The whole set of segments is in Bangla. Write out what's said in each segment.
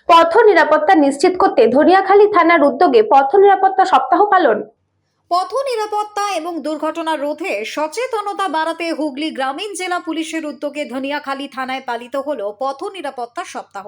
পথ নিরাপত্তা নিশ্চিত করতে ধনিয়াখালী থানার উদ্যোগে পথ নিরাপত্তা সপ্তাহ পালন। পথ নিরাপত্তা এবং দুর্ঘটনা রোধে সচেতনতা বাড়াতে হুগলি গ্রামীণ জেলা পুলিশের উদ্যোগে ধনিয়াখালী থানায় পালিত হলো পথ নিরাপত্তা সপ্তাহ।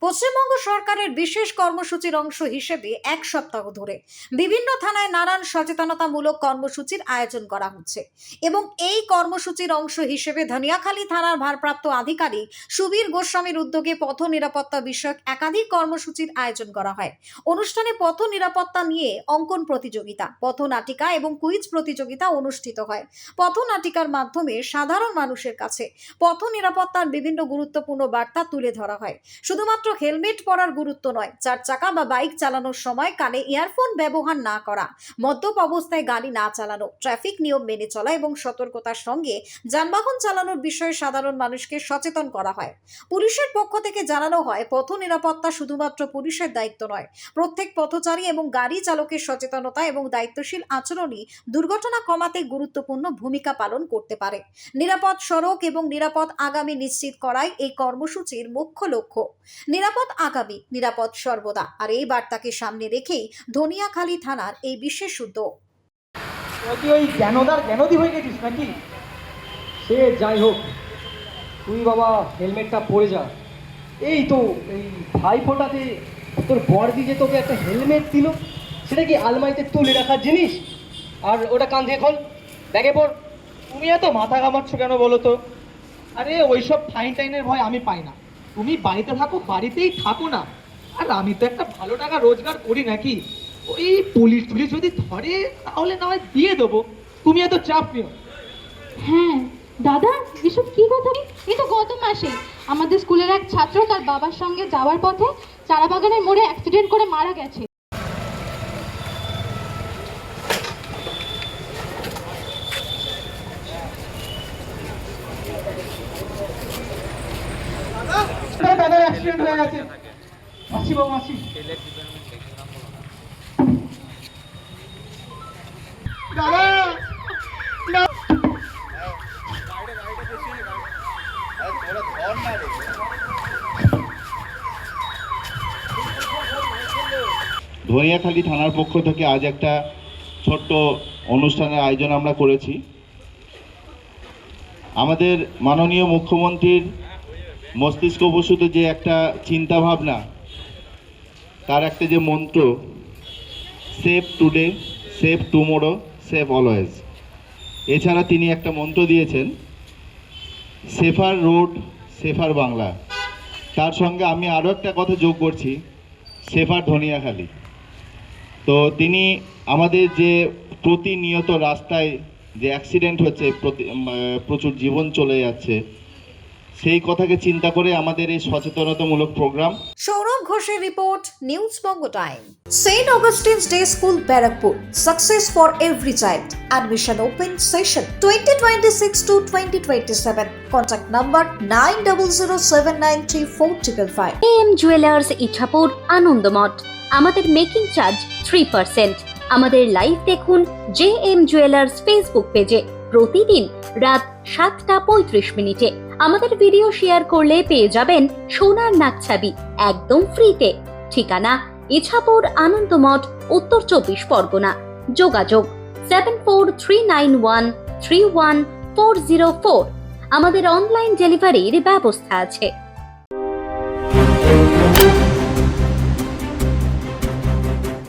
পশ্চিমবঙ্গ সরকারের বিশেষ কর্মসূচির অংশ হিসেবে এক সপ্তাহ ধরে বিভিন্ন থানায় নানান সচেতনতামূলক কর্মসূচির আয়োজন করা হচ্ছে এবং এই কর্মসূচির অংশ হিসেবে ধনিয়াখালী থানার ভারপ্রাপ্ত আধিকারিক সুবীর গোস্বামীর উদ্যোগে পথ নিরাপত্তা বিষয়ক একাধিক কর্মসূচির আয়োজন করা হয়। অনুষ্ঠানে পথ নিরাপত্তা নিয়ে অঙ্কন প্রতিযোগিতা, পথনাটিকা এবং কুইজ প্রতিযোগিতা অনুষ্ঠিত হয়। পথনাটিকার মাধ্যমে সাধারণ মানুষের কাছে পথ নিরাপত্তার বিভিন্ন গুরুত্বপূর্ণ বার্তা তুলে ধরা হয়। শুধুমাত্র হেলমেট পরার গুরুত্ব নয়, চার চাকা বা বাইক চালানোর সময় কানে ইয়ারফোন ব্যবহার না করা, মদ্যপ অবস্থায় গাড়ি না চালানো, ট্রাফিক নিয়ম মেনে চলা এবং সতর্কতার সঙ্গে যানবাহন চালানোর বিষয়ে সাধারণ মানুষকে সচেতন করা হয়। পুলিশের পক্ষ থেকে জানানো হয়, পথ নিরাপত্তা শুধুমাত্র পুলিশের দায়িত্ব নয়, প্রত্যেক পথচারী এবং গাড়ি চালকের সচেতনতা এবং দায়িত্বশীল আচরণই দুর্ঘটনা কমাতে গুরুত্বপূর্ণ ভূমিকা পালন করতে পারে। নিরাপদ সড়ক এবং নিরাপদ আগামী নিশ্চিত করাই এই কর্মসূচির মুখ্য লক্ষ্য। নিরাপদ আগামী, নিরাপদ সর্বদা। আর এই বার্তাকে সামনে রেখেই ধনিয়াখালী থানার এই বিশেষ উদ্যোগ। ওই জ্ঞানদি হয়ে গেছিস নাকি? সে যাই হোক, তুই বাবা হেলমেটটা পরে যা। এই তো এই ভাইফোঁটাতে তোর বড়দি যে তোকে একটা হেলমেট দিল, সেটা কি আলমারিতে তুলে রাখার জিনিস? আর ওটা কাঁধে খোল, ব্যাগে পড়। তুমি এত মাথা ঘামাচ্ছ কেন বলো তো? আরে ওইসব ফাইন টাইনের ভয় আমি পাই না। তুমি বাড়িতে থাকো, বাড়িতেই থাকো না। আর আমি তো একটা ভালো টাকা রোজগার করি নাকি? ওই পুলিশ যদি ধরে তাহলে না হয় দিয়ে দেবো, তুমি এত চাপ নিও। হ্যাঁ দাদা, এসব কি কথা? এই তো গত মাসে আমাদের স্কুলের এক ছাত্র তার বাবার সঙ্গে যাওয়ার পথে চারাবাগানের মোড়ে অ্যাক্সিডেন্ট করে মারা গেছে। দাদার অ্যাক্সিডেন্ট হয়ে গেছে। মাসি বাবু, মাসি দাদা ধনিয়াখালী থানার পক্ষ থেকে আজ একটা ছোট্ট অনুষ্ঠানের আয়োজন আমরা করেছি। আমাদের মাননীয় মুখ্যমন্ত্রীর মস্তিষ্কপ্রসূত যে একটা চিন্তা ভাবনা, তার একটা যে মন্ত্র, save today, save tomorrow, save always. এছাড়া তিনি একটা মন্ত্র দিয়েছেন, সেফার রোড, সেফার বাংলা। তার সঙ্গে আমি আরও একটা কথা যোগ করছি, সেফার ধনিয়াখালী। তো তিনি আমাদের যে প্রতিনিয়ত রাস্তায় যে অ্যাক্সিডেন্ট হচ্ছে, প্রচুর জীবন চলে যাচ্ছে, সেই কথাকে চিন্তা করে আমাদের এই সচেতনতামূলক প্রোগ্রাম। সৌরভ ঘোষের report, news Banga time. Saint Augustine's Day School, Barrackpore. Success for every child. Admission open session 2026 to 2027. Contact number 9007934555. AM jewellers, Ichapur, Anandamath. আমাদের মেকিং চার্জ 3%। আমাদের লাইভ দেখুন JM জুয়েলার্স ফেসবুক পেজে প্রতিদিন রাত 7:35 আমাদের ভিডিও শেয়ার করলে পেয়ে যাবেন সোনার নাকছাবি একদম ফ্রিতে। ঠিকানা ইছাপুর, আনন্দমঠ, উত্তর 24 পরগনা। যোগাযোগ 7439131404। আমাদের অনলাইন ডেলিভারির ব্যবস্থা আছে।